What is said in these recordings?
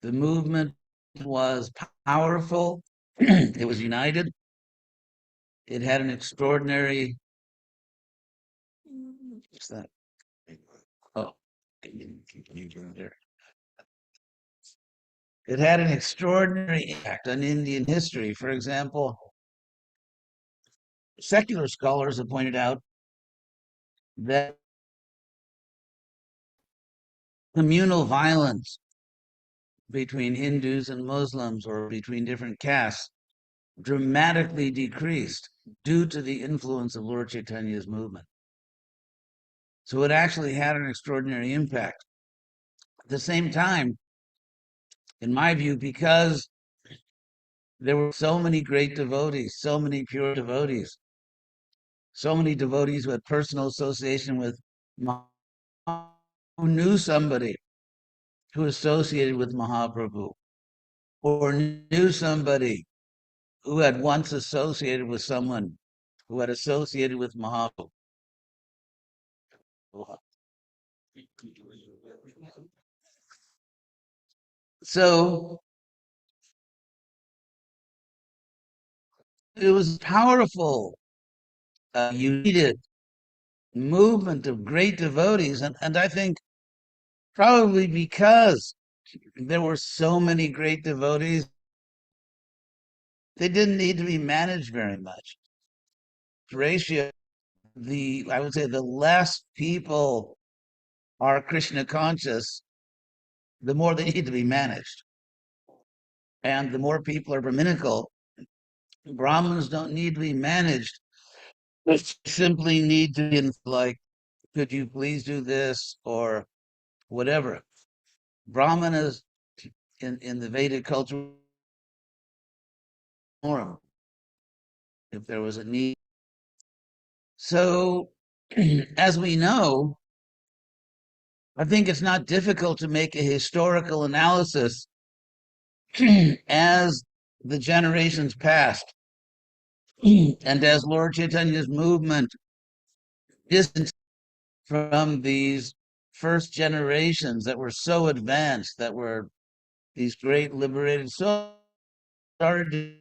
The movement was powerful. It was united. It had an extraordinary. What's that? Oh, there. It had an extraordinary impact on Indian history. For example, secular scholars have pointed out that communal violence between Hindus and Muslims or between different castes dramatically decreased due to the influence of Lord Chaitanya's movement. So it actually had an extraordinary impact. At the same time, in my view, because there were so many great devotees, so many pure devotees, so many devotees who had personal association with who knew somebody who associated with Mahaprabhu, or knew somebody who had once associated with someone who had associated with Mahaprabhu. So it was powerful, united movement of great devotees. And I think probably because there were so many great devotees, they didn't need to be managed very much. Ratio, I would say the less people are Krishna conscious, the more they need to be managed. And the more people are Brahminical, Brahmins don't need to be managed. They simply need to be like, could you please do this or whatever. Brahmanas in the Vedic culture, if there was a need. So, as we know, I think it's not difficult to make a historical analysis as the generations passed and as Lord Chaitanya's movement distanced from these first generations that were so advanced, that were these great liberated souls, started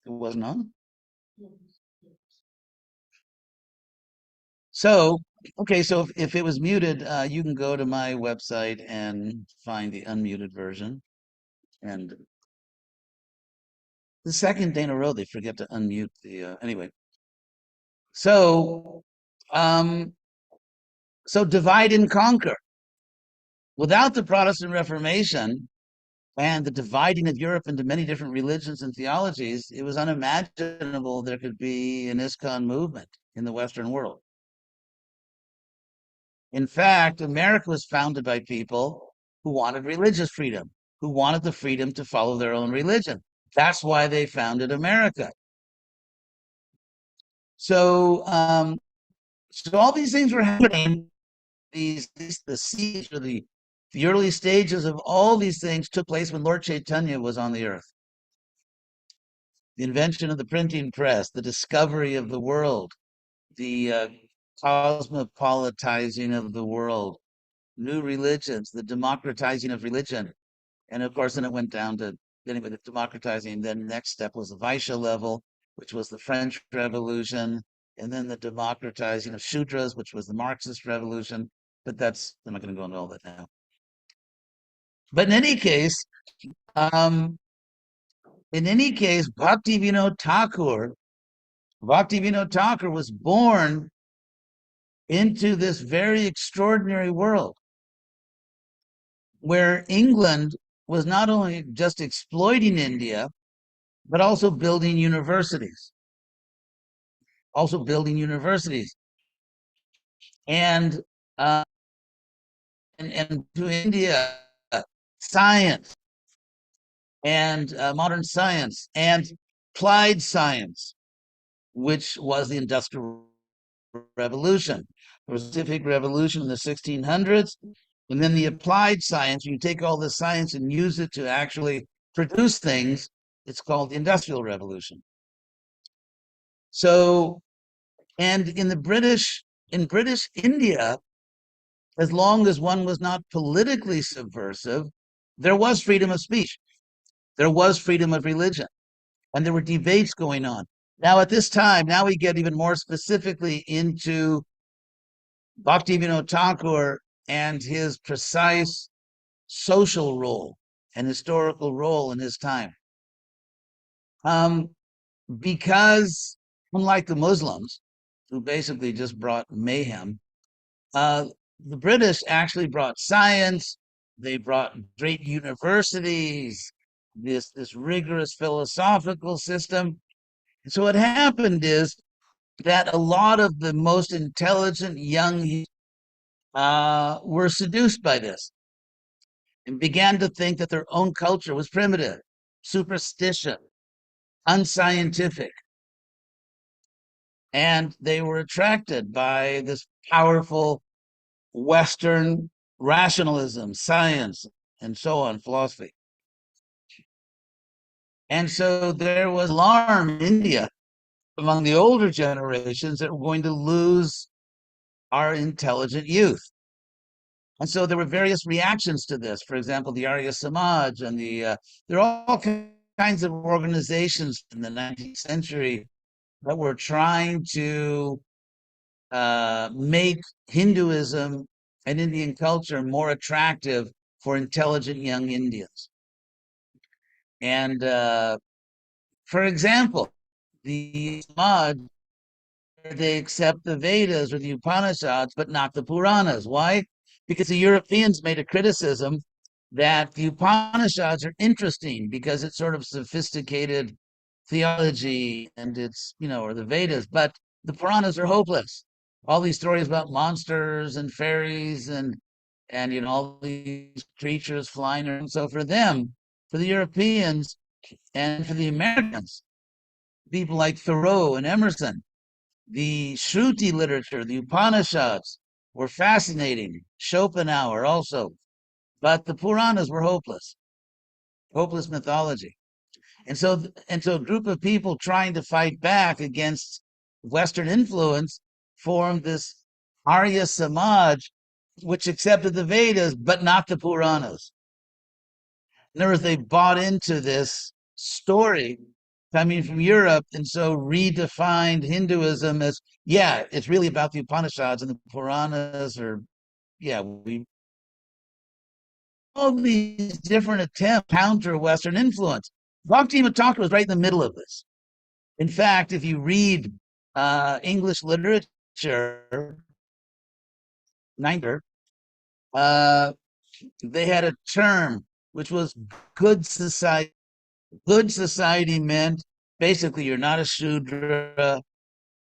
It wasn't on. So, okay, so if it was muted, you can go to my website and find the unmuted version. And the second day in a row, they forget to unmute the, anyway. So, um, so divide and conquer. Without the Protestant Reformation and the dividing of Europe into many different religions and theologies, it was unimaginable there could be an ISKCON movement in the Western world. In fact, America was founded by people who wanted religious freedom, who wanted the freedom to follow their own religion. That's why they founded America. So, so all these things were happening. The seeds or the early stages of all these things took place when Lord Chaitanya was on the earth. The invention of the printing press, the discovery of the world, the cosmopolitizing of the world, new religions, the democratizing of religion. And of course, then it went down to, anyway, the democratizing. Then the next step was the Vaishya level, which was the French Revolution. And then the democratizing of Shudras, which was the Marxist Revolution. But I'm not going to go into all that now. But in any case, Bhaktivinod Thakur was born into this very extraordinary world where England was not only just exploiting India, but also building universities. And and to India, science and modern science and applied science, which was the Industrial Revolution. There was a scientific revolution in the 1600s, and then the applied science, you take all the science and use it to actually produce things. It's called the Industrial Revolution. So, and in British India, as long as one was not politically subversive, there was freedom of speech, there was freedom of religion, and there were debates going on. Now, at this time, now we get even more specifically into Bhaktivinod Thakur and his precise social role and historical role in his time. Because unlike the Muslims, who basically just brought mayhem, the British actually brought science. They brought great universities, this rigorous philosophical system. And so what happened is that a lot of the most intelligent young were seduced by this and began to think that their own culture was primitive, superstitious, unscientific. And they were attracted by this powerful Western rationalism, science, and so on, philosophy. And so there was alarm in India among the older generations that we're going to lose our intelligent youth. And so there were various reactions to this. For example, the Arya Samaj and there are all kinds of organizations in the 19th century that were trying to make Hinduism and Indian culture more attractive for intelligent young Indians. And for example, the Samaj, they accept the Vedas or the Upanishads, but not the Puranas. Why? Because the Europeans made a criticism that the Upanishads are interesting because it's sort of sophisticated theology and it's, or the Vedas, but the Puranas are hopeless. All these stories about monsters and fairies and all these creatures flying around. So for them, for the Europeans and for the Americans, people like Thoreau and Emerson, the Shruti literature, the Upanishads were fascinating. Schopenhauer also. But the Puranas were hopeless mythology. And so a group of people trying to fight back against Western influence formed this Arya Samaj, which accepted the Vedas, but not the Puranas. In other words, they bought into this story coming from Europe, and so redefined Hinduism as, yeah, it's really about the Upanishads and the Puranas, or yeah, we all these different attempts to counter Western influence. Bhaktivinoda Thakur was right in the middle of this. In fact, if you read English literature, Niger, uh, they had a term which was good society. Good society meant basically you're not a Shudra,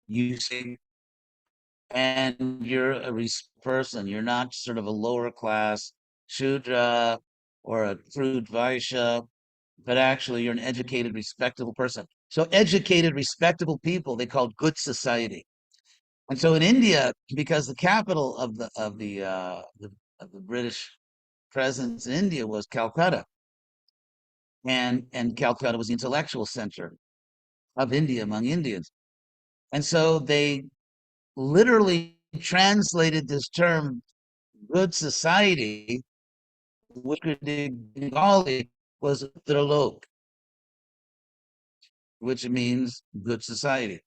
you see, and you're a person. You're not sort of a lower class Shudra or a crude Vaishya, but actually you're an educated, respectable person. So educated, respectable people they called good society. And so in India, because the capital of the British presence in India was Calcutta, and Calcutta was the intellectual center of India among Indians. And so they literally translated this term good society, which in Bengali was Tralok, which means good society.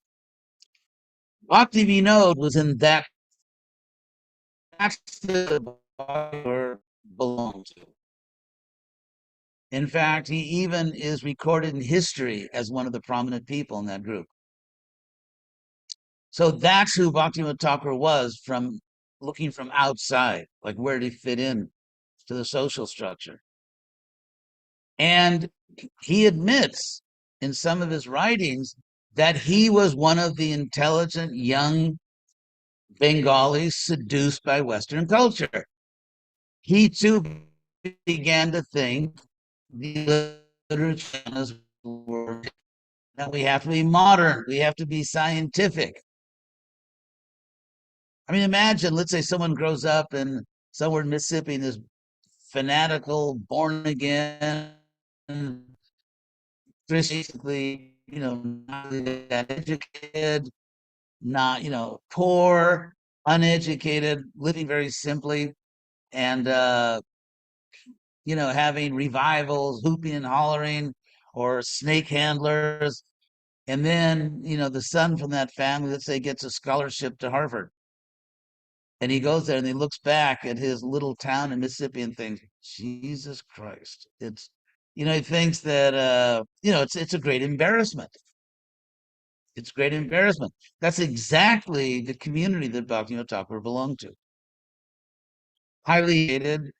Bhakti Vinod was in that, that's the belonged to. In fact, he even is recorded in history as one of the prominent people in that group. So that's who Bhaktivinoda Thakur was, from looking from outside, like where did he fit in to the social structure? And he admits in some of his writings that he was one of the intelligent young Bengalis seduced by Western culture. He too began to think the literature that we have to be modern, we have to be scientific. I mean, imagine, let's say someone grows up in somewhere in Mississippi and is fanatical, born again, basically, not that educated, not, poor, uneducated, living very simply, and, having revivals, hooping and hollering, or snake handlers. And then, the son from that family, let's say, gets a scholarship to Harvard. And he goes there and he looks back at his little town in Mississippi and thinks, Jesus Christ. He thinks that, it's a great embarrassment. It's great embarrassment. That's exactly the community that Bhaktivinoda Thakur belonged to. Highly educated,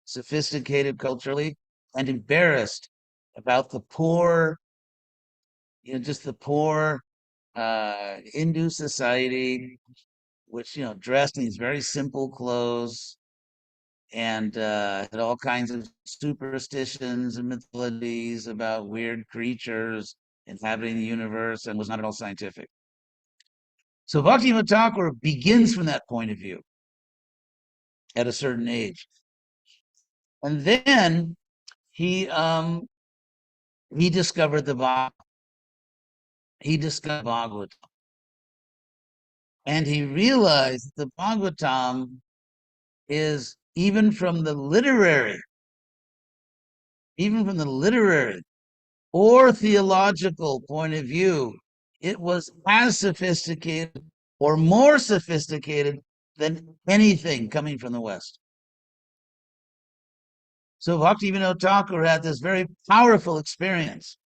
sophisticated culturally, and embarrassed about the poor, just the poor Hindu society, which, dressed in these very simple clothes, and had all kinds of superstitions and mythologies about weird creatures inhabiting the universe, and was not at all scientific. So Bhaktivinoda Thakur begins from that point of view at a certain age. And then he discovered the Bhagavad. He discovered Bhagavatam. And he realized that the Bhagavatam is, even from the literary or theological point of view, it was as sophisticated or more sophisticated than anything coming from the West. So Bhaktivinoda Thakur had this very powerful experience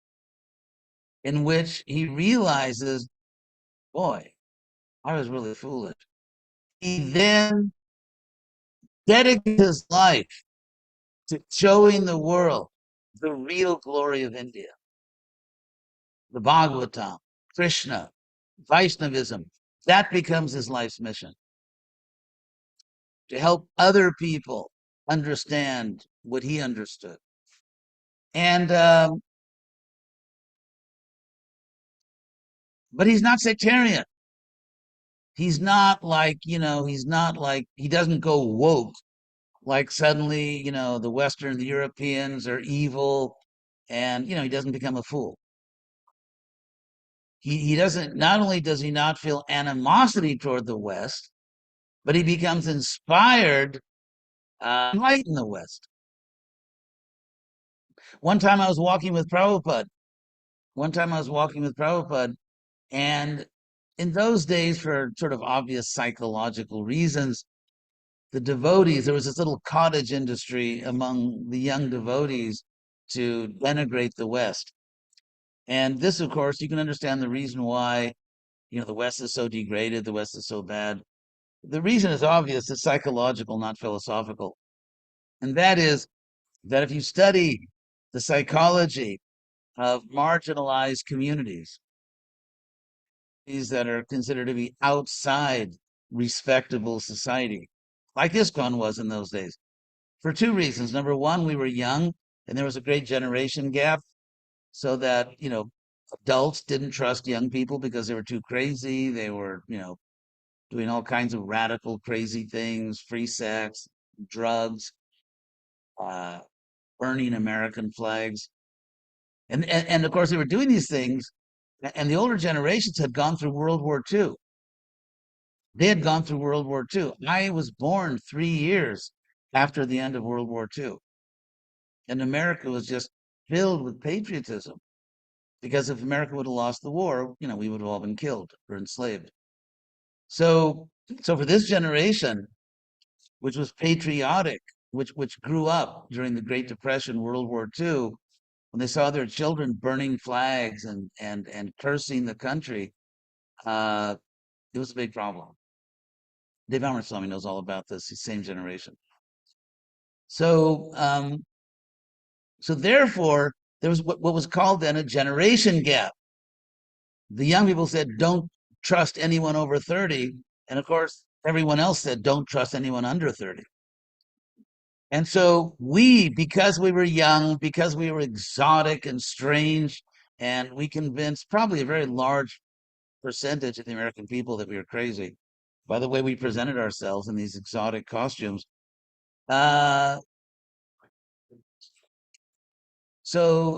in which he realizes, boy, I was really foolish. He then dedicated his life to showing the world the real glory of India, the Bhagavatam, Krishna, Vaishnavism. That becomes his life's mission, to help other people understand what he understood. And but he's not sectarian. He's not like, he doesn't go woke, like suddenly, the Western, the Europeans are evil, and, he doesn't become a fool. He doesn't, not only does he not feel animosity toward the West, but he becomes inspired to enlighten the West. One time I was walking with Prabhupada, one time I was walking with Prabhupada, and in those days, for sort of obvious psychological reasons, the devotees, there was this little cottage industry among the young devotees to denigrate the West. And this, of course, you can understand the reason why, the West is so degraded, the West is so bad. The reason is obvious, it's psychological, not philosophical. And that is that if you study the psychology of marginalized communities, these that are considered to be outside respectable society, like ISKCON was in those days, for two reasons. Number one, we were young and there was a great generation gap, so that, adults didn't trust young people because they were too crazy. They were, doing all kinds of radical, crazy things, free sex, drugs, uh, burning American flags. And of course, they were doing these things, and the older generations had gone through World War II. They had gone through World War II. I was born 3 years after the end of World War II, and America was just filled with patriotism. Because if America would have lost the war, we would have all been killed or enslaved. So, so for this generation, which was patriotic, which grew up during the Great Depression, World War II, when they saw their children burning flags and cursing the country, uh, it was a big problem. Dave Swami knows all about this. He's same generation. So, so therefore, there was what was called then a generation gap. The young people said, "Don't trust anyone over 30," and of course, everyone else said, "Don't trust anyone under 30." And so we, because we were young, because we were exotic and strange, and we convinced probably a very large percentage of the American people that we were crazy by the way we presented ourselves in these exotic costumes. Uh, so,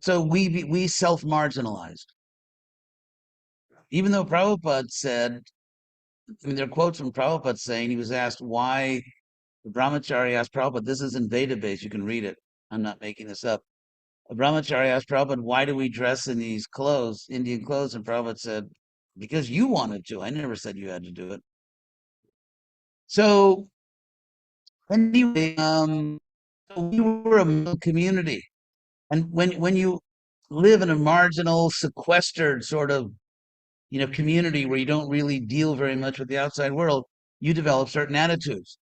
so we self marginalized, even though Prabhupada said. I mean, there are quotes from Prabhupada saying he was asked why the brahmachari asked Prabhupada. This is in Veda base. You can read it. I'm not making this up. A brahmachari asked Prabhupada, "Why do we dress in these clothes, Indian clothes?" And Prabhupada said, "Because you wanted to. I never said you had to do it." So anyway, so we were a middle community, and when you live in a marginal, sequestered sort of community where you don't really deal very much with the outside world, you develop certain attitudes.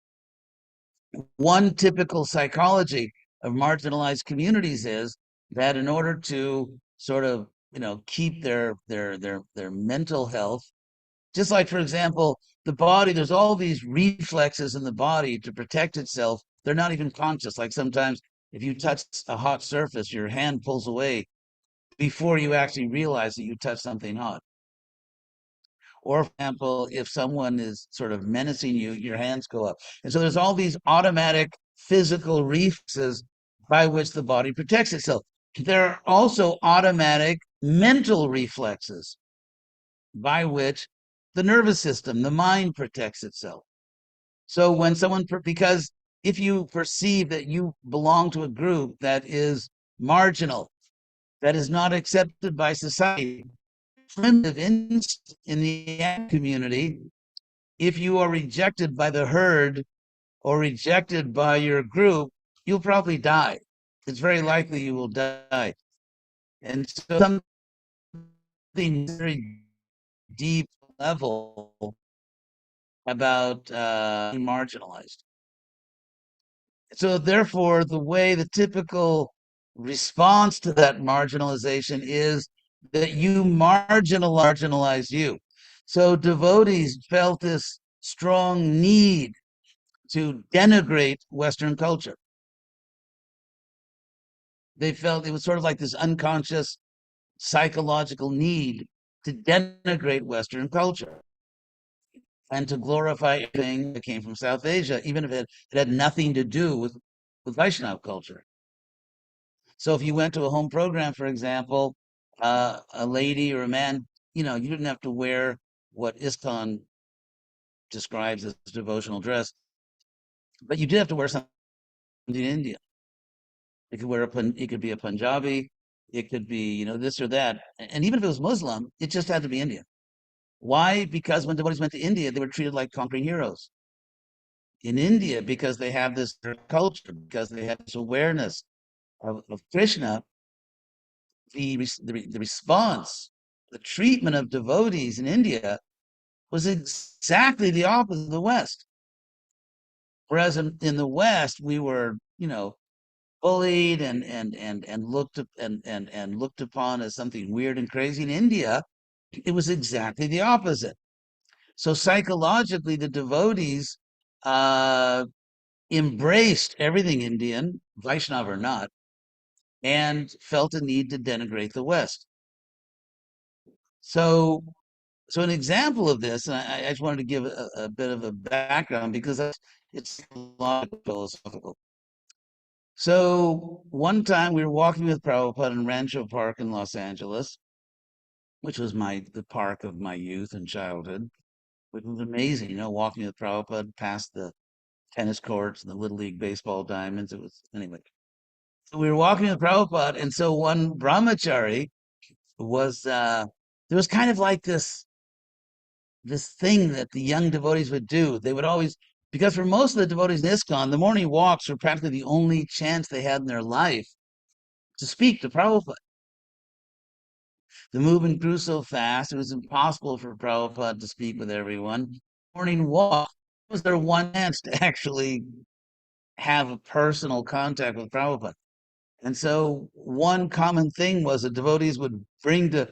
One typical psychology of marginalized communities is that in order to sort of keep their mental health, just like, for example, the body, there's all these reflexes in the body to protect itself. They're not even conscious. Like sometimes if you touch a hot surface, your hand pulls away before you actually realize that you touched something hot. Or, for example, if someone is sort of menacing you, your hands go up. And so there's all these automatic physical reflexes by which the body protects itself. There are also automatic mental reflexes by which the nervous system, the mind protects itself. So when someone, because if you perceive that you belong to a group that is marginal, that is not accepted by society, primitive instinct in the community, if you are rejected by the herd or rejected by your group, you'll probably die. It's very likely you will die. And so something very deep level about being marginalized. So therefore, the way the typical response to that marginalization is that you marginalize you. So devotees felt this strong need to denigrate Western culture. They felt it was sort of like this unconscious psychological need to denigrate Western culture and to glorify everything that came from South Asia, even if it had nothing to do with Vaishnav culture. So if you went to a home program, for example, a lady or a man, you didn't have to wear what ISKCON describes as devotional dress, but you did have to wear something Indian. It could it could be a Punjabi, it could be, this or that. And even if it was Muslim, it just had to be Indian. Why? Because when devotees went to India, they were treated like conquering heroes. In India, because they have this culture, because they have this awareness of Krishna, the response, the treatment of devotees in India was exactly the opposite of the West. Whereas in the West, we were, bullied and looked upon as something weird and crazy. In India, it was exactly the opposite. So psychologically, the devotees uh, embraced everything Indian, Vaishnava or not, and felt a need to denigrate the West. So, so an example of this, and I just wanted to give a bit of a background because it's philosophical. So one time we were walking with Prabhupada in Rancho Park in Los Angeles, which was the park of my youth and childhood, which was amazing, walking with Prabhupada past the tennis courts and the Little League baseball diamonds. It was anyway. So we were walking with Prabhupada, and so one brahmachari was there was kind of like this thing that the young devotees would do. They would always, because for most of the devotees in ISKCON, the morning walks were practically the only chance they had in their life to speak to Prabhupada. The movement grew so fast, it was impossible for Prabhupada to speak with everyone. Morning walk was their one chance to actually have a personal contact with Prabhupada. And so one common thing was that devotees would bring to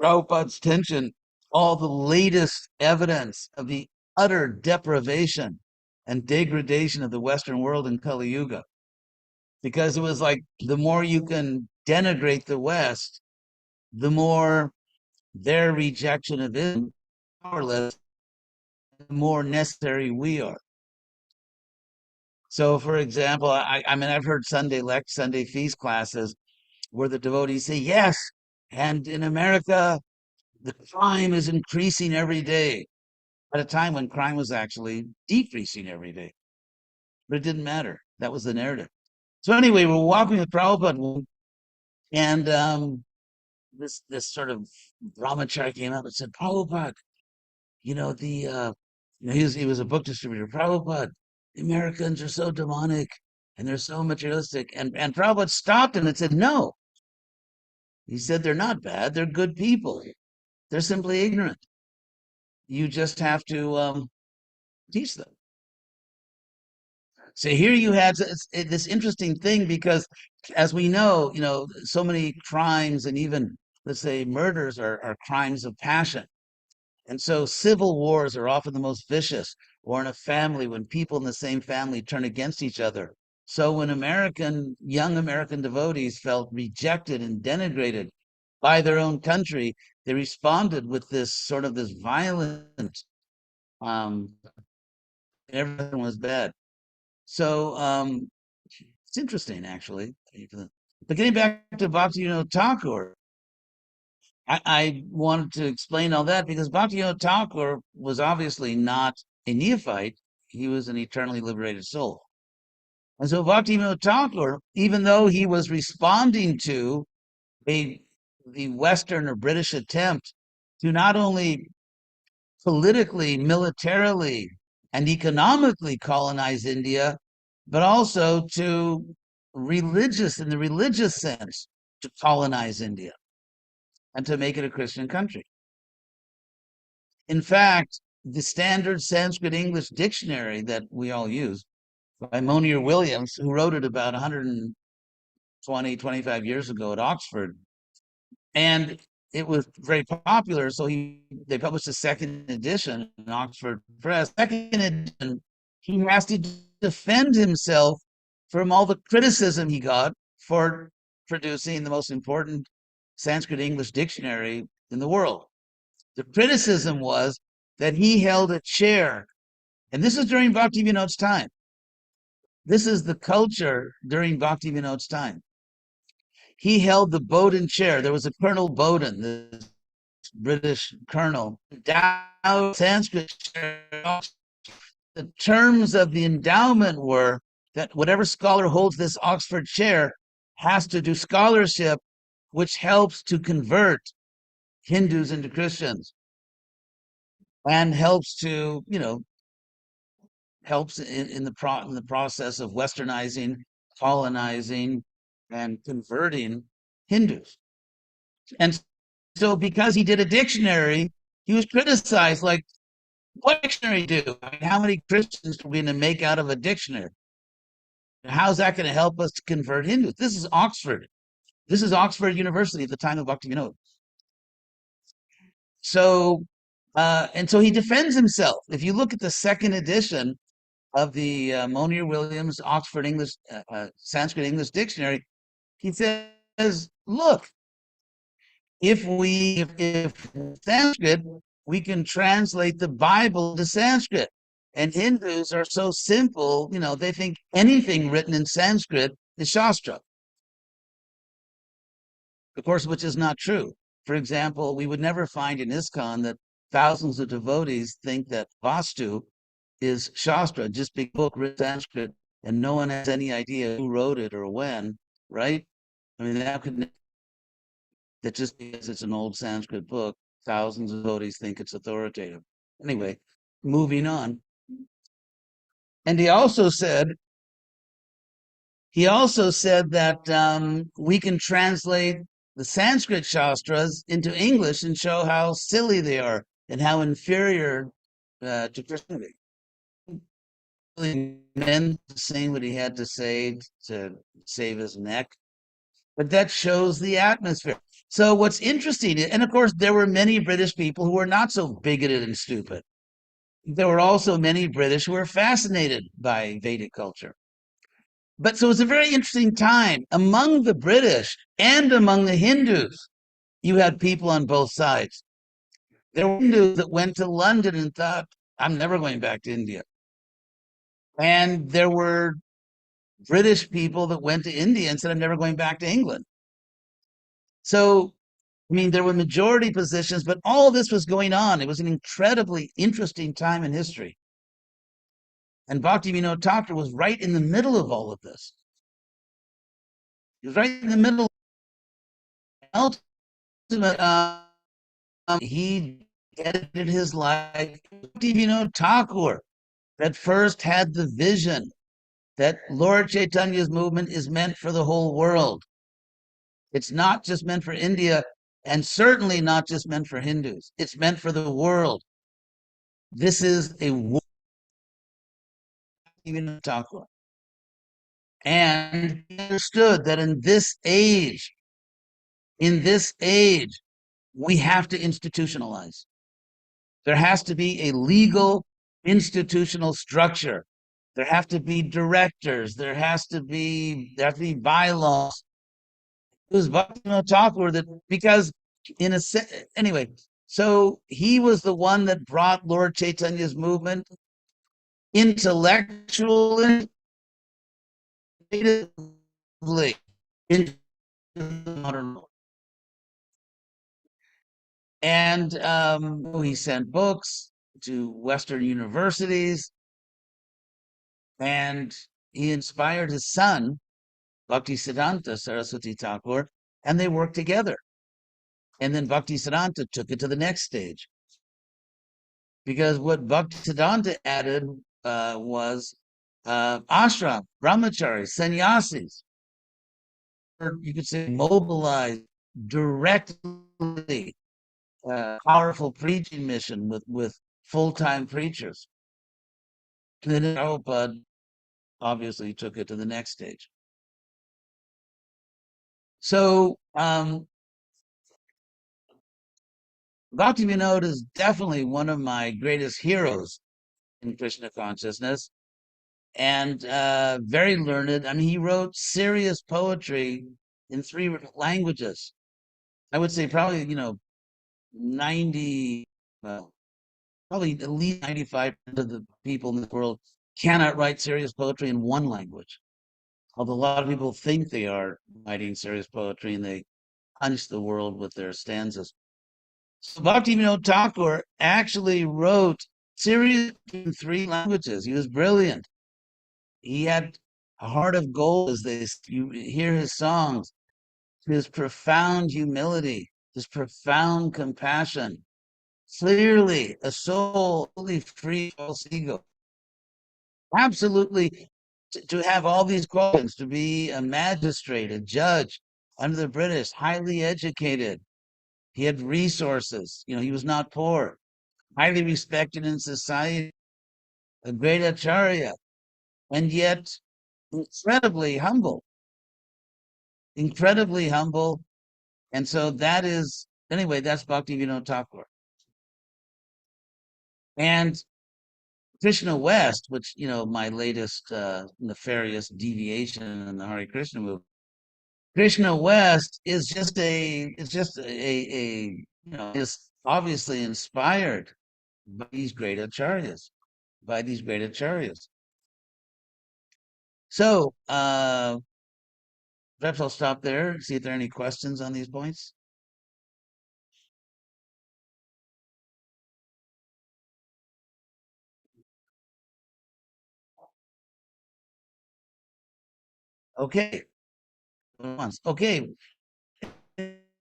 Prabhupada's attention all the latest evidence of the utter deprivation and degradation of the Western world in Kali Yuga. Because it was like the more you can denigrate the West, the more their rejection of Islam powerless, the more necessary we are. So, for example, I mean, I've heard Sunday feast classes where the devotees say, yes, and in America, the crime is increasing every day at a time when crime was actually decreasing every day. But it didn't matter. That was the narrative. So anyway, we're walking with Prabhupada, and this sort of brahmachari came up and said, Prabhupada, he was a book distributor. Prabhupada, the Americans are so demonic and they're so materialistic. And Prabhupada stopped him and said, no. He said, they're not bad. They're good people. They're simply ignorant. You just have to teach them. So here you had this interesting thing because, as we know, so many crimes and even, let's say, murders are crimes of passion. And so civil wars are often the most vicious, or in a family when people in the same family turn against each other. So when young American devotees felt rejected and denigrated by their own country, they responded with this violent, everything was bad. So it's interesting, actually. But getting back to Bhaktivinoda Thakur, I wanted to explain all that because Bhaktivinoda Thakur was obviously not a neophyte. He was an eternally liberated soul. And so Bhaktivinoda Thakur, even though he was responding to the Western or British attempt to not only politically, militarily, and economically colonize India, but also to in the religious sense, to colonize India and to make it a Christian country. In fact, the standard Sanskrit English dictionary that we all use by Monier Williams, who wrote it about 120, 25 years ago at Oxford, and it was very popular. So they published a second edition in Oxford Press. Second edition, he has to defend himself from all the criticism he got for producing the most important Sanskrit English dictionary in the world. The criticism was that he held a chair, and this is during Bhaktivinoda's time. This is the culture during Bhaktivinoda's time. He held the Bowdoin chair. There was a Colonel Bowdoin, this British colonel, endowed Sanskrit chair. The terms of the endowment were that whatever scholar holds this Oxford chair has to do scholarship, which helps to convert Hindus into Christians and helps to, helps in the process of westernizing, colonizing, and converting Hindus. And so because he did a dictionary, he was criticized like, what dictionary do? I mean, how many Christians are we going to make out of a dictionary? How's that going to help us to convert Hindus? This is Oxford. This is Oxford University at the time of Bhaktivinod. So, and so he defends himself. If you look at the second edition of the Monier Williams Oxford English Sanskrit English Dictionary, he says, "Look, if Sanskrit, we can translate the Bible to Sanskrit, and Hindus are so simple, they think anything written in Sanskrit is Shastra, of course, which is not true. For example, we would never find in ISKCON that thousands of devotees think that Vastu is Shastra, just big book written Sanskrit, and no one has any idea who wrote it or when, right? I mean, that just because it's an old Sanskrit book, thousands of devotees think it's authoritative. Anyway, moving on. And he also said that we can translate the Sanskrit Shastras into English and show how silly they are and how inferior to Christianity. Really meant saying what he had to say to save his neck, but that shows the atmosphere. So what's interesting, and of course, there were many British people who were not so bigoted and stupid. There were also many British who were fascinated by Vedic culture. But so it's a very interesting time among the British and among the Hindus. You had people on both sides. There were Hindus that went to London and thought, I'm never going back to India. And there were British people that went to India and said, I'm never going back to England. So, I mean, there were majority positions, but all this was going on. It was an incredibly interesting time in history. And Bhaktivinod Thakur was right in the middle of all of this. He was right in the middle. Ultimate, he edited his life. Bhaktivinod Thakur that first had the vision that Lord Chaitanya's movement is meant for the whole world. It's not just meant for India, and certainly not just meant for Hindus. It's meant for the world. This is a war. Thakur. And he understood that in this age, we have to institutionalize. There has to be a legal institutional structure. There have to be directors. There have to be bylaws. It was Bhaktivinoda Thakur that, because anyway, so he was the one that brought Lord Chaitanya's movement intellectually into the modern world. And he sent books to Western universities, and he inspired his son, Bhaktisiddhanta Saraswati Thakur, and they worked together. And then Bhaktisiddhanta took it to the next stage. Because what Bhaktisiddhanta added was ashram, brahmacharis, sannyasis. Or you could say mobilized directly powerful preaching mission with full-time preachers. And then Prabhupada obviously took it to the next stage. So Bhaktivinoda is definitely one of my greatest heroes in Krishna consciousness, and very learned. I mean, he wrote serious poetry in 3 languages. I would say probably, 90, well, probably at least 95% of the people in the world cannot write serious poetry in 1 language. Although a lot of people think they are writing serious poetry and they punch the world with their stanzas. So Bhaktivinoda Thakur actually wrote serious in 3 languages. He was brilliant. He had a heart of gold, as you hear his songs, his profound humility, his profound compassion, clearly a soul totally free of false ego. Absolutely, to have all these qualities, to be a magistrate, a judge under the British, highly educated. He had resources. He was not poor, highly respected in society, a great acharya, and yet incredibly humble, incredibly humble. And so anyway, that's Bhaktivindoda Thakur. And Krishna West, which, my latest nefarious deviation in the Hare Krishna movement. Krishna West is obviously inspired by these great acharyas, by these great acharyas. So, perhaps I'll stop there, see if there are any questions on these points. Okay. Okay.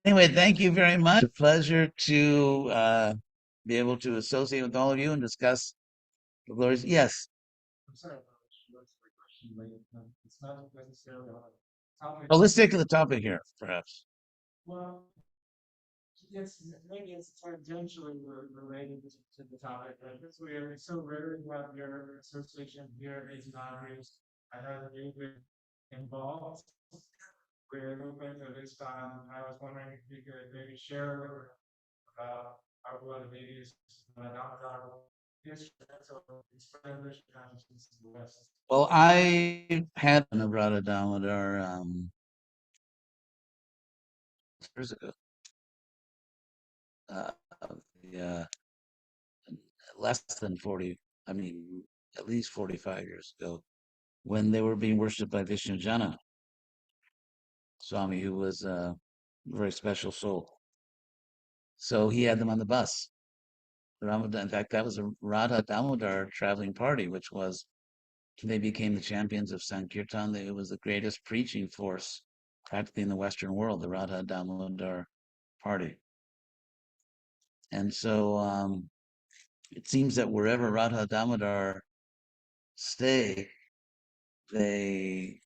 Anyway, thank you very much. A pleasure to be able to associate with all of you and discuss the glories. Yes. I'm sorry, what's the question? It's not necessarily on a topic. Well, let's stick to the topic here, perhaps. Well, yes, maybe it's tangentially related to the topic, but since we're so rarely have your association here at these boundaries, I know that you've been involved with a movement of this time. I was wondering if you could maybe share about how one of these instrumental English consciousness in the West. Well, I had an Hrada Damodar years ago. Uh, yeah, less than 40, I mean, at least 45 years ago, when they were being worshipped by Vishnu Jana Swami, who was a very special soul. So he had them on the bus. In fact, that was a Radha Damodar traveling party, which was, they became the champions of Sankirtan. It was the greatest preaching force practically in the Western world, the Radha Damodar party. And so it seems that wherever Radha Damodar stay, they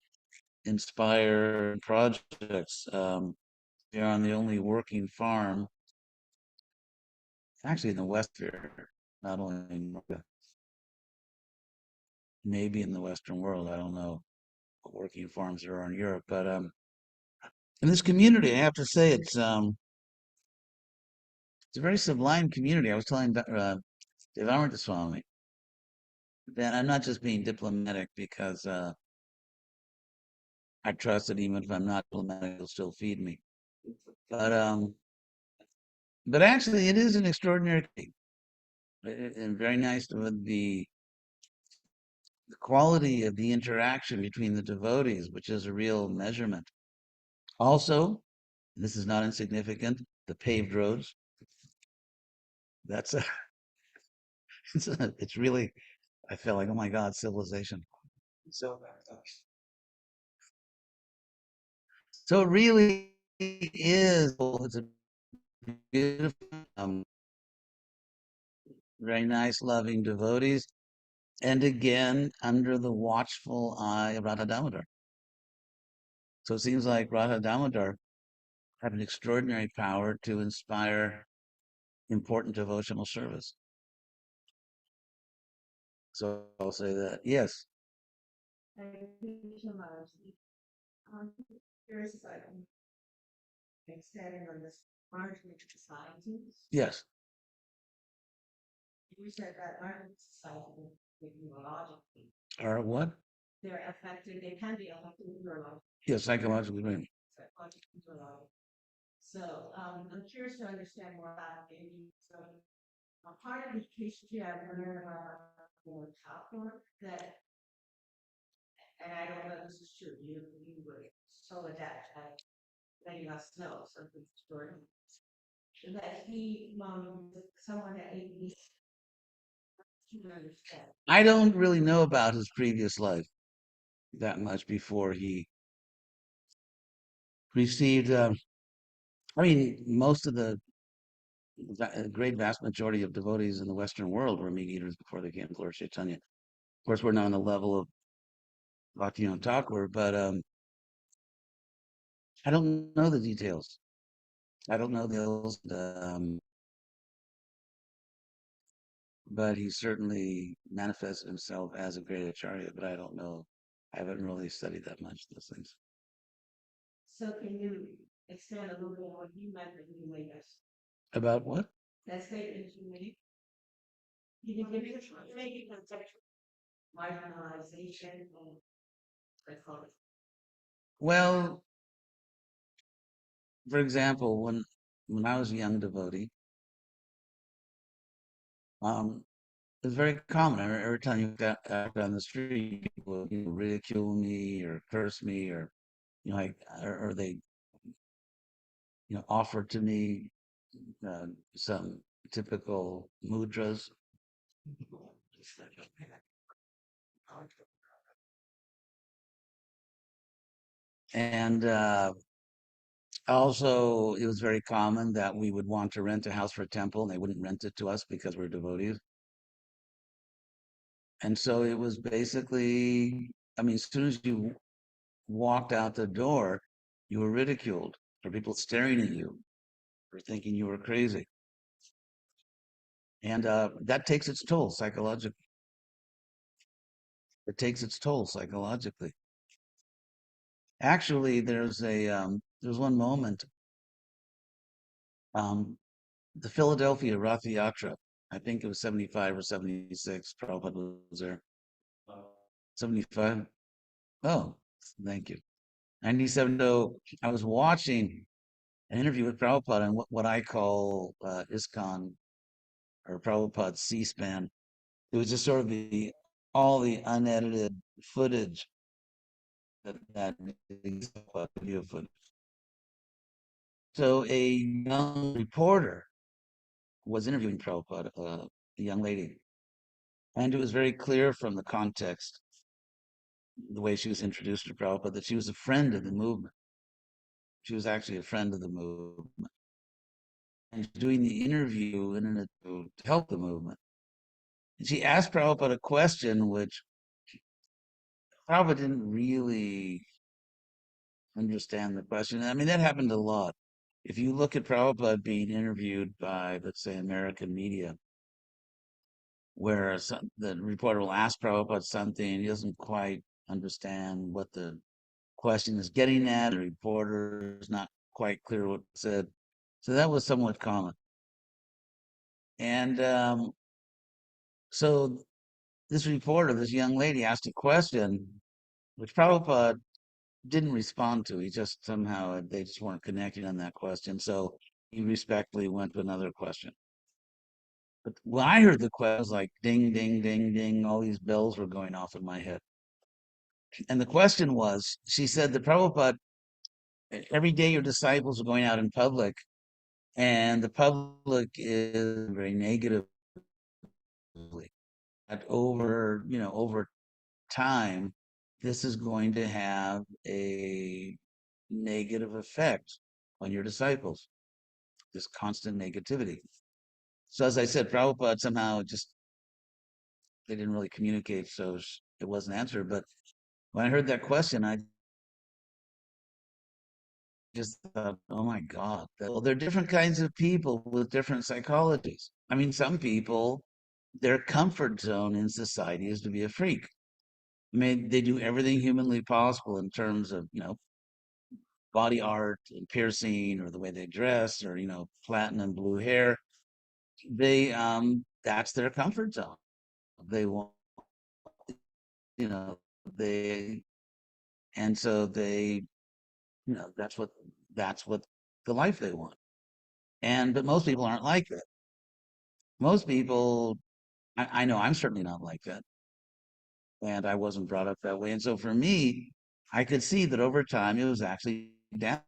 inspire projects. They're on the only working farm, actually in the West here, not only in America, maybe in the Western world. I don't know what working farms there are in Europe, but in this community, I have to say it's a very sublime community. I was telling Devamarita Swami that I'm not just being diplomatic because I trust that even if I'm not diplomatic, he'll still feed me. But actually, it is an extraordinary thing, and very nice with the quality of the interaction between the devotees, which is a real measurement. Also, this is not insignificant, the paved roads. That's a, it's really, I feel like, oh my God, civilization. So, so it really is, it's a beautiful, very nice, loving devotees. And again, under the watchful eye of Radha Damodar. So it seems like Radha Damodar had an extraordinary power to inspire important devotional service. So I'll say that. Yes. I'm curious about extending on this largely to society. Yes. You said that largely society neurologically. Are what? They're affected, they can be affected neurologically. Yes, psychologically, right. Psychologically, neurologically. So I'm curious to understand more about maybe so a part of the history I've learned about Thakura that, and I don't know if this is true, you were so adept at letting us know something story that he someone that he I don't really know about his previous life. that much before he received. I mean, most of the great vast majority of devotees in the Western world were meat eaters before they came to Lord Chaitanya. Of course, we're not on the level of Bhaktivindoda Thakur, but I don't know the details. I don't know the details, but he certainly manifested himself as a great acharya. But I don't know. I haven't really studied that much those things. So can you expand a little bit on what you meant when you made us? About what? That statement you made. You can give me the making conceptual marginalization and let's call it. Well, for example, when I was a young devotee, um, it was very common. Every time you got out on the street, people would, ridicule me or curse me, or like, or they, offered to me uh, some typical mudras, and also it was very common that we would want to rent a house for a temple, and they wouldn't rent it to us because we're devotees. And so it was basically, I mean, as soon as you walked out the door, you were ridiculed, or people staring at you, or thinking you were crazy. And that takes its toll psychologically. It takes its toll psychologically. Actually, there's one moment, um, the Philadelphia Rath Yatra. I think it was 75 or 76. Prabhupada was there. 75. Oh, thank you. 97. So I was watching an interview with Prabhupada on what I call ISKCON, or Prabhupada's C-SPAN. It was just sort of all the unedited footage that video footage. So a young reporter was interviewing Prabhupada, a young lady, and it was very clear from the context, the way she was introduced to Prabhupada, that she was a friend of the movement. She was actually a friend of the movement, and doing the interview in an to help the movement. And she asked Prabhupada a question which Prabhupada didn't really understand the question. I mean, that happened a lot. If you look at Prabhupada being interviewed by, let's say, American media, where the reporter will ask Prabhupada something, and he doesn't quite understand what the question is getting at, the reporter is not quite clear what said. So that was somewhat common. And so this reporter, this young lady, asked a question which Prabhupada didn't respond to. He just somehow, they just weren't connecting on that question. So he respectfully went to another question. But when I heard the question, it was like ding, ding, ding, ding. All these bells were going off in my head. And the question was, she said that Prabhupada, every day your disciples are going out in public, and the public is very negatively. That over time, this is going to have a negative effect on your disciples, this constant negativity. So as I said, Prabhupada somehow just, they didn't really communicate, so it wasn't answered. But when I heard that question, I just thought, oh my God. Well, there are different kinds of people with different psychologies. I mean, some people, their comfort zone in society is to be a freak. I mean, they do everything humanly possible in terms of, body art and piercing, or the way they dress, or, platinum blue hair. That's their comfort zone. They want, you know, they, and so they, that's what the life they want. But most people aren't like that. Most people, I know I'm certainly not like that. And I wasn't brought up that way. And so for me, I could see that over time it was actually damaging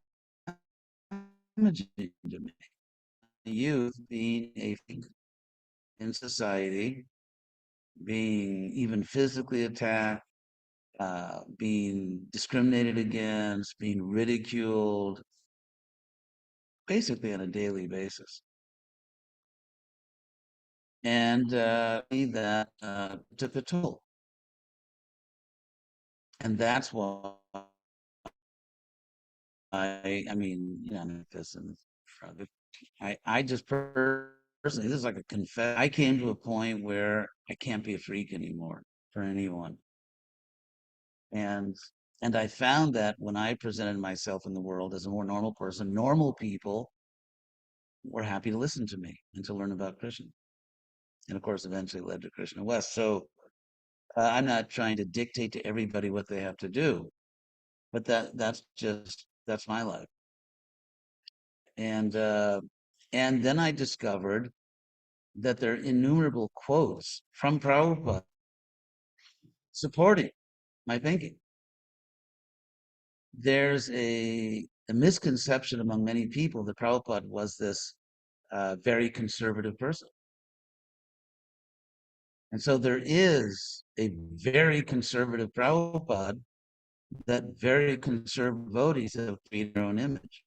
to me. Youth being a in society, being even physically attacked, being discriminated against, being ridiculed, basically on a daily basis. And that took a toll. And that's why I mean, you know, this and I just personally, this is like a confess. I came to a point where I can't be a freak anymore for anyone. And I found that when I presented myself in the world as a more normal person, normal people were happy to listen to me and to learn about Krishna. And of course, eventually led to Krishna West. So I'm not trying to dictate to everybody what they have to do, but that's my life. And then I discovered that there are innumerable quotes from Prabhupada supporting my thinking. There's a misconception among many people that Prabhupada was this very conservative person. And so there is a very conservative Prabhupada that very conservative devotees have created their own image.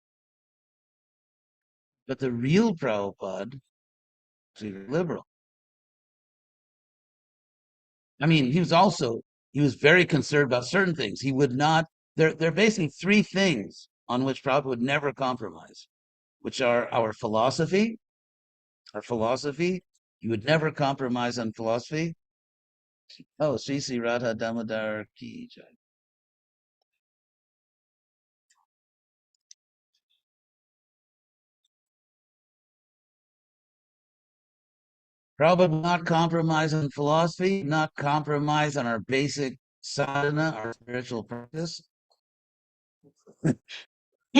But the real Prabhupada is liberal. I mean, he was very concerned about certain things. He would not, there are basically three things on which Prabhupada would never compromise, which are our philosophy. He would never compromise on philosophy. Oh, Sri Sri Radha Damodar Ki Jai. Prabhupada would not compromise on philosophy, not compromise on our basic sadhana, our spiritual practice,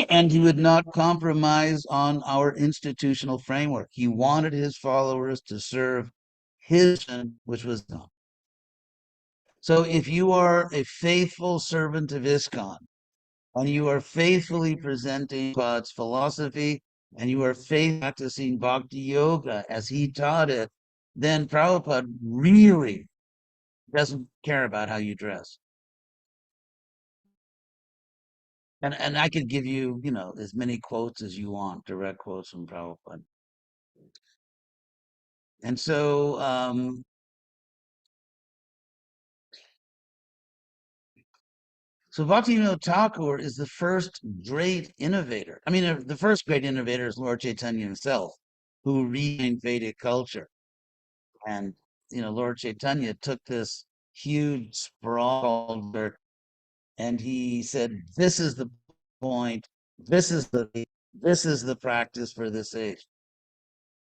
and he would not compromise on our institutional framework. He wanted his followers to serve his mission, which was done. So if you are a faithful servant of ISKCON and you are faithfully presenting God's philosophy and you are faithfully practicing bhakti yoga as he taught it, then Prabhupada really doesn't care about how you dress. And I could give you, you know, as many quotes as you want, direct quotes from Prabhupada. And so Bhaktivinoda Thakur is the first great innovator. I mean, the first great innovator is Lord Chaitanya himself, who renamed Vedic culture. And, you know, Lord Chaitanya took this huge sprawl and he said, this is the point, this is the practice for this age.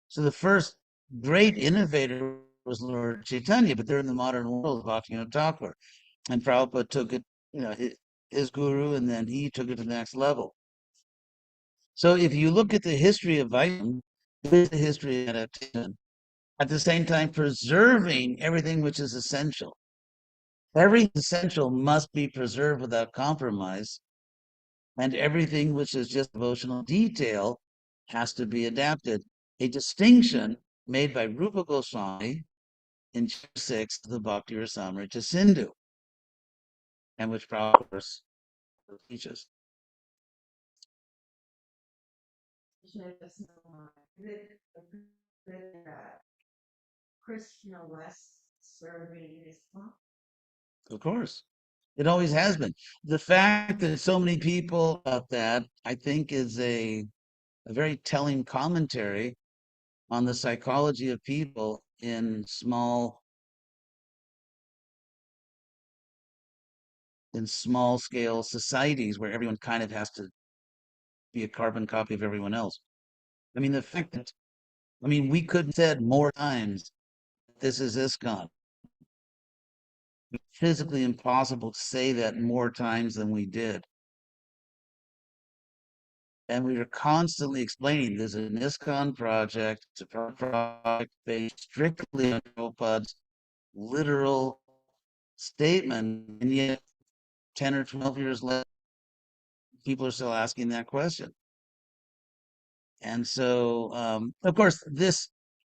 So the first great innovator was Lord Chaitanya, but they're in the modern world, Bhaktivinoda Thakur. And Prabhupada took it, you know, his guru, and then he took it to the next level. So if you look at the history of Vaishnavism, the history of adaptation, at the same time preserving everything which is essential. Everything essential must be preserved without compromise, and everything which is just devotional detail has to be adapted. A distinction made by Rupa Goswami in chapter 6 of the Bhakti Rasamrita Sindhu, and which Prabhupada teaches. Krishna West serving this month. Of course. It always has been. The fact that so many people about that, I think, is a very telling commentary on the psychology of people in small scale societies where everyone kind of has to be a carbon copy of everyone else. I mean, the fact that, I mean, we could have said more times, this is ISKCON. It's physically impossible to say that more times than we did. And we were constantly explaining this is an ISKCON project, it's a project based strictly on Prabhupada's literal statement, and yet 10 or 12 years later, people are still asking that question. And so, of course, this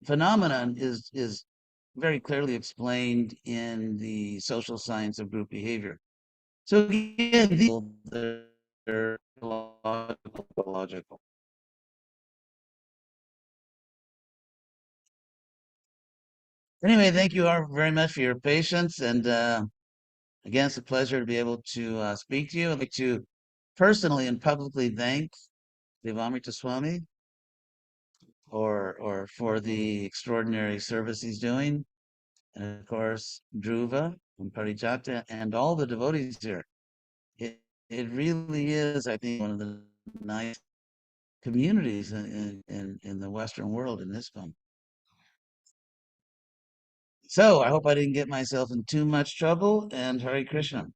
phenomenon is very clearly explained in the social science of group behavior. So again, they're logical. Anyway, thank you all very much for your patience. And again, it's a pleasure to be able to speak to you. I'd like to personally and publicly thank Devamrita Swami or for the extraordinary service he's doing. And of course, Dhruva and Parijata and all the devotees here. It, it really is, I think, one of the nice communities in the Western world in this one. So I hope I didn't get myself in too much trouble, and Hare Krishna.